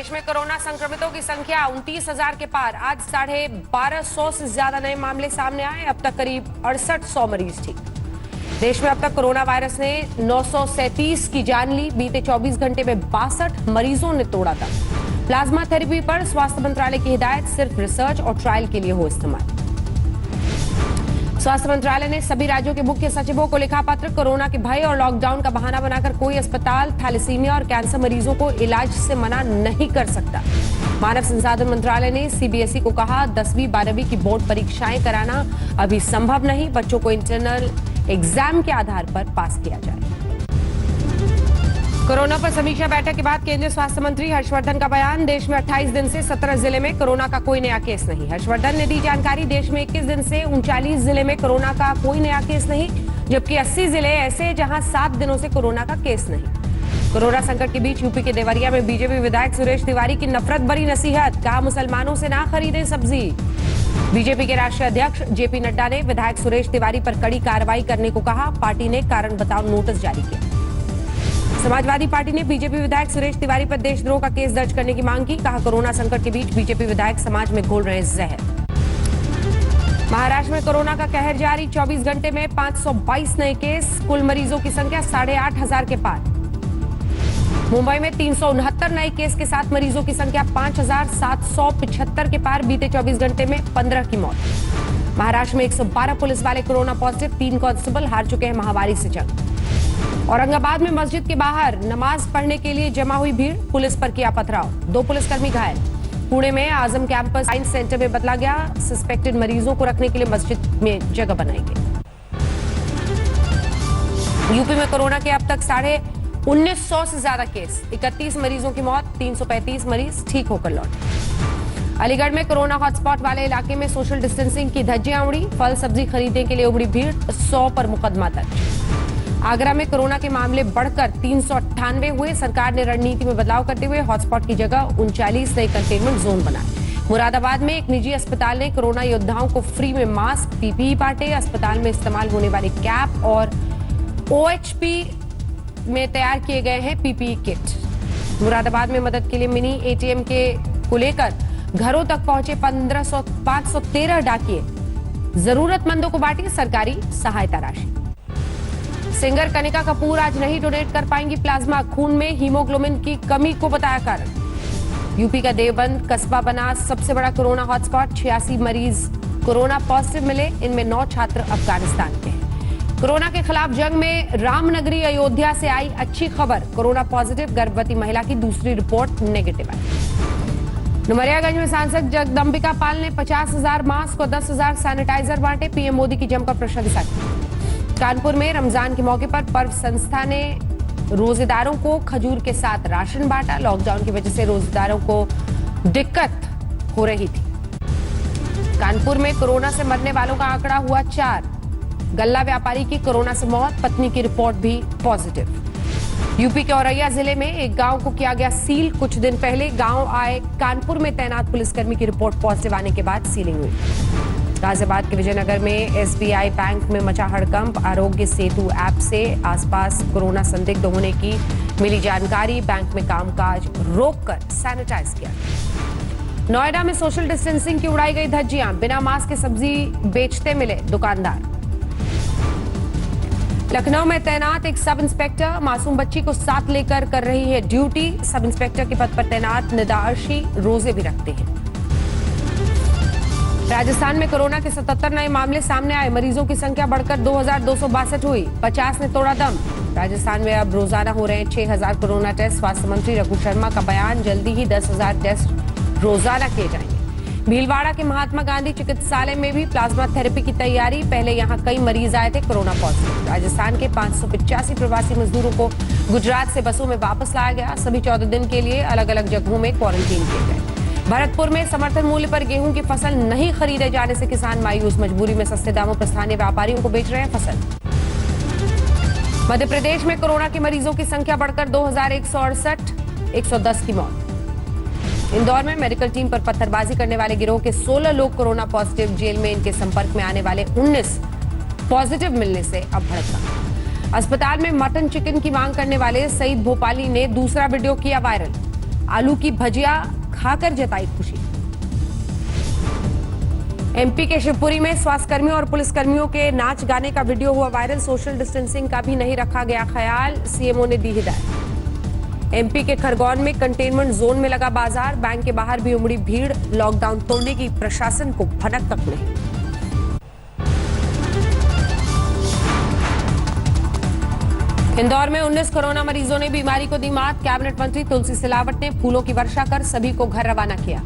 देश में कोरोना संक्रमितों की संख्या 29,000 के पार। आज 1250 से ज्यादा नए मामले सामने आए। अब तक करीब 6800 मरीज ठीक। देश में अब तक कोरोना वायरस ने 937 की जान ली। बीते 24 घंटे में 62 मरीजों ने तोड़ा था। प्लाज्मा थेरेपी पर स्वास्थ्य मंत्रालय की हिदायत, सिर्फ रिसर्च और ट्रायल के लिए हो इस्तेमाल। स्वास्थ्य मंत्रालय ने सभी राज्यों के मुख्य सचिवों को लिखा पत्र। कोरोना के भय और लॉकडाउन का बहाना बनाकर कोई अस्पताल थैलेसीमिया और कैंसर मरीजों को इलाज से मना नहीं कर सकता। मानव संसाधन मंत्रालय ने सीबीएसई को कहा, 10वीं 12वीं की बोर्ड परीक्षाएं कराना अभी संभव नहीं। बच्चों को इंटरनल एग्जाम के आधार पर पास किया जाए। कोरोना पर समीक्षा बैठक के बाद केंद्रीय स्वास्थ्य मंत्री हर्षवर्धन का बयान। देश में 28 दिन से 17 जिले में कोरोना का कोई नया केस नहीं। हर्षवर्धन ने दी जानकारी। देश में 21 दिन से 39 जिले में कोरोना का कोई नया केस नहीं, जबकि 80 जिले ऐसे जहां 7 दिनों से कोरोना का केस नहीं। कोरोना संकट के बीच यूपी के देवरिया में बीजेपी विधायक सुरेश तिवारी की नफरत भरी नसीहत। कहा, मुसलमानों से ना खरीदें सब्जी। बीजेपी के राष्ट्रीय अध्यक्ष जेपी नड्डा ने विधायक सुरेश तिवारी पर कड़ी कार्रवाई करने को कहा। पार्टी ने कारण बताओ नोटिस जारी किया। समाजवादी पार्टी ने बीजेपी विधायक सुरेश तिवारी पर देशद्रोह का केस दर्ज करने की मांग की। कहा, कोरोना संकट के बीच बीजेपी विधायक समाज में घोल रहे जहर। महाराष्ट्र में कोरोना का कहर जारी। 24 घंटे में 522 नए केस। कुल मरीजों की संख्या 8,500 के पार। मुंबई में 369 नए केस के साथ मरीजों की संख्या 5,775 के पार। बीते 24 घंटे में 15 की मौत। महाराष्ट्र में 112 पुलिस वाले कोरोना पॉजिटिव। 3 कांस्टेबल हार चुके हैं महामारी से जंग। औरंगाबाद में मस्जिद के बाहर नमाज पढ़ने के लिए जमा हुई भीड़। पुलिस पर किया पथराव। 2 पुलिसकर्मी घायल। पुणे में आजम कैंपस साइंस सेंटर में बदला गया। सस्पेक्टेड मरीजों को रखने के लिए मस्जिद में जगह बनाई गई। यूपी में कोरोना के अब तक 1950 से ज्यादा केस। 31 मरीजों की मौत। 335 मरीज ठीक होकर लौटे। अलीगढ़ में कोरोना हॉटस्पॉट वाले इलाके में सोशल डिस्टेंसिंग की धज्जियां उड़ी। फल सब्जी खरीदने के लिए उमड़ी भीड़। 100 पर मुकदमा दर्ज। आगरा में कोरोना के मामले बढ़कर 398 हुए। सरकार ने रणनीति में बदलाव करते हुए हॉटस्पॉट की जगह 39 नए कंटेनमेंट जोन बनाए। मुरादाबाद में एक निजी अस्पताल ने कोरोना योद्धाओं को फ्री में मास्क, पीपीई बांटे। अस्पताल में इस्तेमाल होने वाले कैप और ओएचपी में तैयार किए गए हैं पीपीई किट। मुरादाबाद में मदद के लिए मिनी एटीएम को लेकर घरों तक पहुंचे 513 डाकिये। जरूरतमंदों को बांटी सरकारी सहायता राशि। सिंगर कनिका कपूर आज नहीं डोनेट कर पाएंगी प्लाज्मा। खून में हीमोग्लोबिन की कमी को बताया कारण। यूपी का देवबंद कस्बा बना सबसे बड़ा कोरोना हॉटस्पॉट। 86 मरीज कोरोना पॉजिटिव मिले। इनमें 9 छात्र अफगानिस्तान के हैं। कोरोना के खिलाफ जंग में रामनगरी अयोध्या से आई अच्छी खबर। कोरोना पॉजिटिव गर्भवती महिला की दूसरी रिपोर्ट नेगेटिव आई। डुमरियागंज में सांसद जगदंबिका पाल ने 50,000 मास्क और 10,000 सैनिटाइजर बांटे। पीएम मोदी की जमकर प्रशंसा की। कानपुर में रमजान के मौके पर पर्व संस्था ने रोजेदारों को खजूर के साथ राशन बांटा। लॉकडाउन की वजह से रोजेदारों को दिक्कत हो रही थी। कानपुर में कोरोना से मरने वालों का आंकड़ा हुआ 4। गल्ला व्यापारी की कोरोना से मौत। पत्नी की रिपोर्ट भी पॉजिटिव। यूपी के औरैया जिले में एक गांव को किया गया सील। कुछ दिन पहले गांव आए कानपुर में तैनात पुलिसकर्मी की रिपोर्ट पॉजिटिव आने के बाद सीलिंग हुई। गाजियाबाद के विजयनगर में एसबीआई बैंक में मचा हड़कंप। आरोग्य सेतु ऐप से आसपास कोरोना संदिग्ध होने की मिली जानकारी। बैंक में कामकाज रोककर सैनिटाइज किया। नोएडा में सोशल डिस्टेंसिंग की उड़ाई गई धज्जियां। बिना मास्क के सब्जी बेचते मिले दुकानदार। लखनऊ में तैनात एक सब इंस्पेक्टर मासूम बच्ची को साथ लेकर कर रही है ड्यूटी। सब इंस्पेक्टर के पद पर तैनात निदार्शी रोजे भी रखते हैं। राजस्थान में कोरोना के 77 नए मामले सामने आए। मरीजों की संख्या बढ़कर 2,262 हुई। 50 ने तोड़ा दम। राजस्थान में अब रोजाना हो रहे हैं 6,000 कोरोना टेस्ट। स्वास्थ्य मंत्री रघु शर्मा का बयान, जल्दी ही 10,000 टेस्ट रोजाना किए जाएंगे। भीलवाड़ा के महात्मा गांधी चिकित्सालय में भी प्लाज्मा थेरेपी की तैयारी। पहले यहां कई मरीज आए थे कोरोना पॉजिटिव। राजस्थान के 585 प्रवासी मजदूरों को गुजरात से बसों में वापस लाया गया। सभी 14 दिन के लिए अलग अलग जगहों में क्वारंटीन किए गए। भरतपुर में समर्थन मूल्य पर गेहूं की फसल नहीं खरीदे जाने से किसान मायूस। मजबूरी में सस्ते दामों पर स्थानीय व्यापारियों को बेच रहे हैं फसल। मध्य प्रदेश में कोरोना के मरीजों की संख्या बढ़कर 2,168। 110 की मौत। इंदौर में मेडिकल टीम पर पत्थरबाजी करने वाले गिरोह के 16 लोग कोरोना पॉजिटिव। जेल में इनके संपर्क में आने वाले 19 पॉजिटिव मिलने से अब भड़का। अस्पताल में मटन चिकन की मांग करने वाले सईद भोपाली ने दूसरा वीडियो किया वायरल। आलू की भजिया खाकर जताई खुशी। एमपी के शिवपुरी में स्वास्थ्यकर्मियों और पुलिसकर्मियों के नाच गाने का वीडियो हुआ वायरल। सोशल डिस्टेंसिंग का भी नहीं रखा गया ख्याल, सीएमओ ने दी हिदायत। एमपी के खरगोन में कंटेनमेंट जोन में लगा बाजार, बैंक के बाहर भी उमड़ी भीड़। लॉकडाउन तोड़ने की प्रशासन को भनक तक नहीं। इंदौर में 19 कोरोना मरीजों ने बीमारी को दी मात। कैबिनेट मंत्री तुलसी सिलावट ने फूलों की वर्षा कर सभी को घर रवाना किया।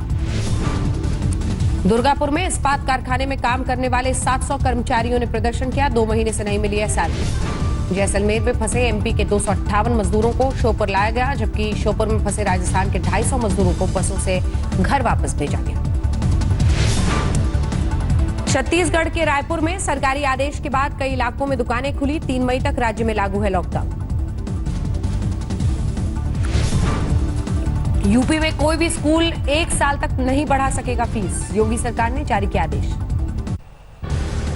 दुर्गापुर में इस्पात कारखाने में काम करने वाले 700 कर्मचारियों ने प्रदर्शन किया। 2 महीने से नहीं मिली है सैलरी। जैसलमेर में फंसे एमपी के 258 मजदूरों को श्योपुर लाया गया, जबकि श्योपुर में फंसे राजस्थान के 250 मजदूरों को बसों से घर वापस भेजा गया। छत्तीसगढ़ के रायपुर में सरकारी आदेश के बाद कई इलाकों में दुकानें खुली। 3 मई तक राज्य में लागू है लॉकडाउन। यूपी में कोई भी स्कूल 1 साल तक नहीं बढ़ा सकेगा फीस, योगी सरकार ने जारी किया आदेश।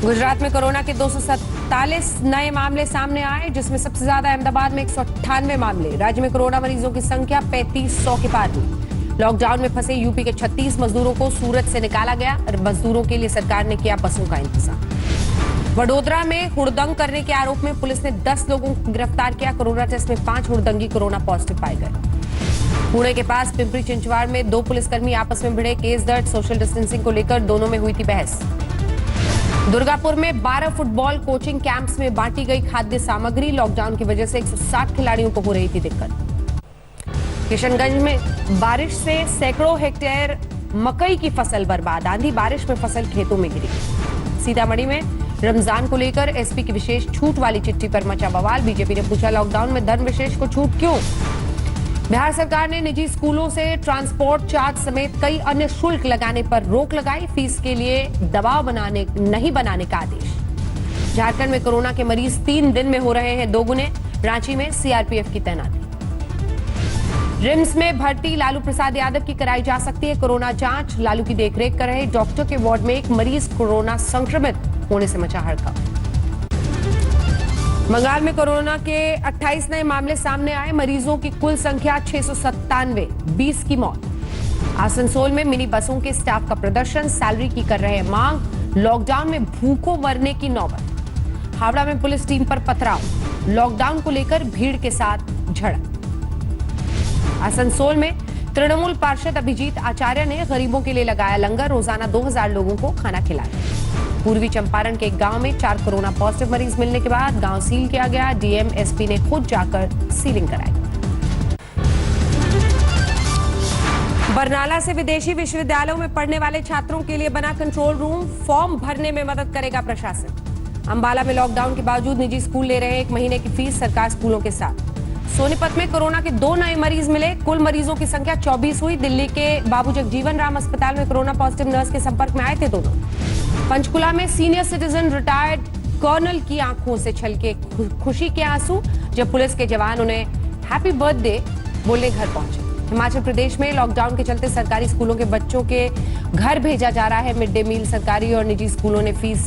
गुजरात में कोरोना के 247 नए मामले सामने आए, जिसमें सबसे ज्यादा अहमदाबाद में 198 मामले। राज्य में कोरोना मरीजों की संख्या 3500 के पार हुई। लॉकडाउन में फंसे यूपी के 36 मजदूरों को सूरत से निकाला गया। मजदूरों के लिए सरकार ने किया बसों का इंतजाम। वडोदरा में हुड़दंग करने के आरोप में पुलिस ने 10 लोगों को गिरफ्तार किया। कोरोना टेस्ट में 5 हुड़दंगी कोरोना पॉजिटिव पाए गए। पुणे के पास पिंपरी चिंचवाड़ में 2 पुलिसकर्मी आपस में भिड़े, केस दर्ज। सोशल डिस्टेंसिंग को लेकर दोनों में हुई थी बहस। दुर्गापुर में 12 फुटबॉल कोचिंग कैंप्स में बांटी गई खाद्य सामग्री। लॉकडाउन की वजह से 160 खिलाड़ियों को हो रही थी दिक्कत। किशनगंज में बारिश से सैकड़ों हेक्टेयर मकई की फसल बर्बाद। आंधी बारिश में फसल खेतों में गिरी। सीतामढ़ी में रमजान को लेकर एसपी की विशेष छूट वाली चिट्ठी पर मचा बवाल। बीजेपी ने पूछा, लॉकडाउन में धर्म विशेष को छूट क्यों? बिहार सरकार ने निजी स्कूलों से ट्रांसपोर्ट चार्ज समेत कई अन्य शुल्क लगाने पर रोक लगाई। फीस के लिए दबाव नहीं बनाने का आदेश। झारखंड में कोरोना के मरीज 3 दिन में हो रहे हैं दोगुने। रांची में सीआरपीएफ की तैनाती। रिम्स में भर्ती लालू प्रसाद यादव की कराई जा सकती है कोरोना जांच। लालू की देखरेख कर रहे डॉक्टर के वार्ड में एक मरीज कोरोना संक्रमित होने से मचा हड़कंप। बंगाल में कोरोना के 28 नए मामले सामने आए। मरीजों की कुल संख्या 697, 20 की मौत। आसनसोल में मिनी बसों के स्टाफ का प्रदर्शन, सैलरी की कर रहे हैं मांग। लॉकडाउन में भूखों मरने की नौबत। हावड़ा में पुलिस टीम पर पथराव। लॉकडाउन को लेकर भीड़ के साथ झड़प। आसनसोल में तृणमूल पार्षद अभिजीत आचार्य ने गरीबों के लिए लगाया लंगर। रोजाना 2000 लोगों को खाना खिलाया। पूर्वी चंपारण के एक गांव में 4 कोरोना पॉजिटिव मरीज मिलने के बाद गांव सील किया गया। डीएम एसपी ने खुद जाकर सीलिंग कराई। बरनाला से विदेशी विश्वविद्यालयों में पढ़ने वाले छात्रों के लिए बना कंट्रोल रूम। फॉर्म भरने में मदद करेगा प्रशासन। अंबाला में लॉकडाउन के बावजूद निजी स्कूल ले रहे हैं 1 महीने की फीस सरकार स्कूलों के साथ। सोनीपत में कोरोना के 2 नए मरीज मिले। कुल मरीजों की संख्या 24 हुई। दिल्ली के बाबू जगजीवन राम अस्पताल में कोरोना पॉजिटिव नर्स के संपर्क में आए थे दोनों। पंचकुला में सीनियर सिटीजन रिटायर्ड कर्नल की आंखों से छलके खुशी के आंसू, जब पुलिस के जवान उन्हें हैप्पी बर्थडे बोलने घर पहुंचे। हिमाचल प्रदेश में लॉकडाउन के चलते सरकारी स्कूलों के बच्चों के घर भेजा जा रहा है मिड डे मील। सरकारी और निजी स्कूलों ने फीस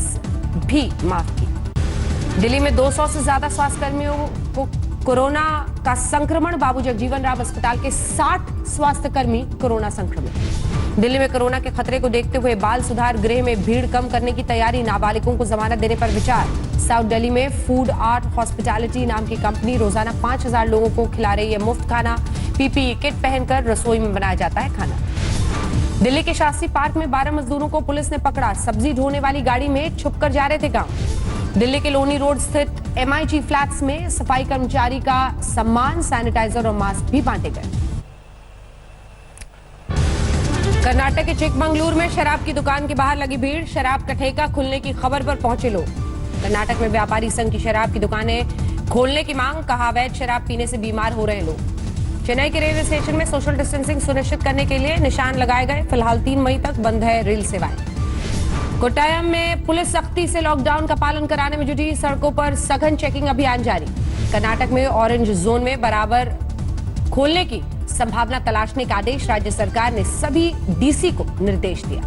भी माफ की। दिल्ली में 200 से ज्यादा स्वास्थ्यकर्मियों को कोरोना का संक्रमण। बाबू जगजीवन राम अस्पताल के 60 स्वास्थ्यकर्मी कोरोना संक्रमित। दिल्ली में कोरोना के खतरे को देखते हुए बाल सुधार गृह में भीड़ कम करने की तैयारी। नाबालिगों को जमानत देने पर विचार। साउथ दिल्ली में फूड आर्ट हॉस्पिटैलिटी नाम की कंपनी रोजाना 5000 लोगों को खिला रही है मुफ्त खाना। पीपीई किट पहनकर रसोई में बनाया जाता है खाना। दिल्ली के शास्त्री पार्क में 12 मजदूरों को पुलिस ने पकड़ा। सब्जी ढोने वाली गाड़ी में छुपकर जा रहे थे गांव। दिल्ली के लोनी रोड स्थित MIG फ्लैट्स में सफाई कर्मचारी का सम्मान, सैनिटाइजर और मास्क भी बांटे गए। कर्नाटक के चिकमंगलुरु में शराब की दुकान के बाहर लगी भीड़। शराब का ठेका खुलने की खबर पर पहुंचे लोग। कर्नाटक में व्यापारी संघ की शराब की दुकानें खोलने की मांग। कहा, अवैध शराब पीने से बीमार हो रहे लोग। चेन्नई के रेलवे स्टेशन में सोशल डिस्टेंसिंग सुनिश्चित करने के लिए निशान लगाए गए। फिलहाल 3 मई तक बंद है रेल सेवाएं। कोट्टायम में पुलिस सख्ती से लॉकडाउन का पालन कराने में जुटी। सड़कों पर सघन चेकिंग अभियान जारी। कर्नाटक में ऑरेंज जोन में बराबर खोलने की संभावना तलाशने का आदेश राज्य सरकार ने सभी डीसी को निर्देश दिया।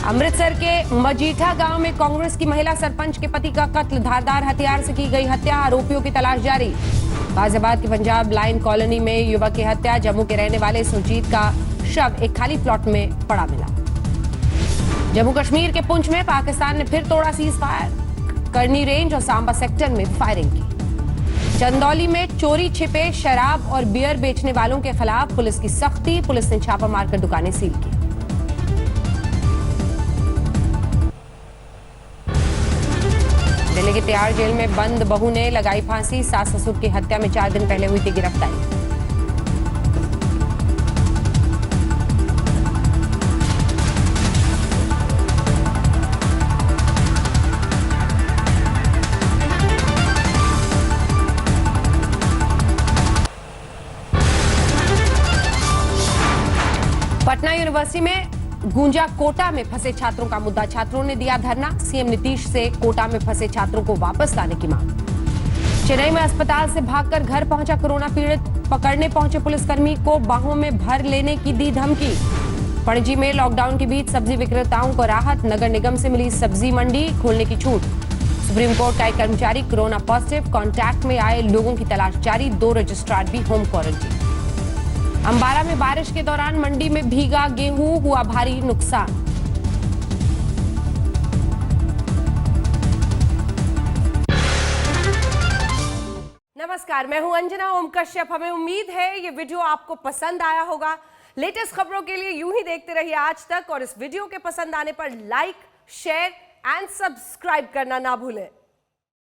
अमृतसर के मजीठा गांव में कांग्रेस की महिला सरपंच के पति का कत्ल। धारदार हथियार से की गई हत्या। आरोपियों की तलाश जारी। गाजियाबाद की पंजाब लाइन कॉलोनी में युवक की हत्या। जम्मू के रहने वाले सुरजीत का शव एक खाली प्लॉट में पड़ा मिला। जम्मू कश्मीर के पुंछ में पाकिस्तान ने फिर तोड़ा सीज फायर। करनी रेंज और सांबा सेक्टर में फायरिंग की। चंदौली में चोरी छिपे शराब और बियर बेचने वालों के खिलाफ पुलिस की सख्ती। पुलिस ने छापा मारकर दुकानें सील की। दिल्ली के तिहाड़ जेल में बंद बहू ने लगाई फांसी। सास ससुर की हत्या में 4 दिन पहले हुई थी गिरफ्तारी। पटना यूनिवर्सिटी में गूंजा कोटा में फंसे छात्रों का मुद्दा। छात्रों ने दिया धरना। सीएम नीतीश से कोटा में फंसे छात्रों को वापस लाने की मांग। चेन्नई में अस्पताल से भागकर घर पहुंचा कोरोना पीड़ित। पकड़ने पहुंचे पुलिसकर्मी को बाहों में भर लेने की दी धमकी। पणजी में लॉकडाउन के बीच सब्जी विक्रेताओं को राहत। नगर निगम से मिली सब्जी मंडी खोलने की छूट। सुप्रीम कोर्ट का एक कर्मचारी कोरोना पॉजिटिव। कॉन्टैक्ट में आए लोगों की तलाश जारी। 2 रजिस्ट्रार भी होम क्वारंटीन। अंबाला में बारिश के दौरान मंडी में भीगा गेहूं, हुआ भारी नुकसान। नमस्कार, मैं हूं अंजना ओम कश्यप। हमें उम्मीद है ये वीडियो आपको पसंद आया होगा। लेटेस्ट खबरों के लिए यूं ही देखते रहिए आज तक और इस वीडियो के पसंद आने पर लाइक, शेयर एंड सब्सक्राइब करना ना भूलें।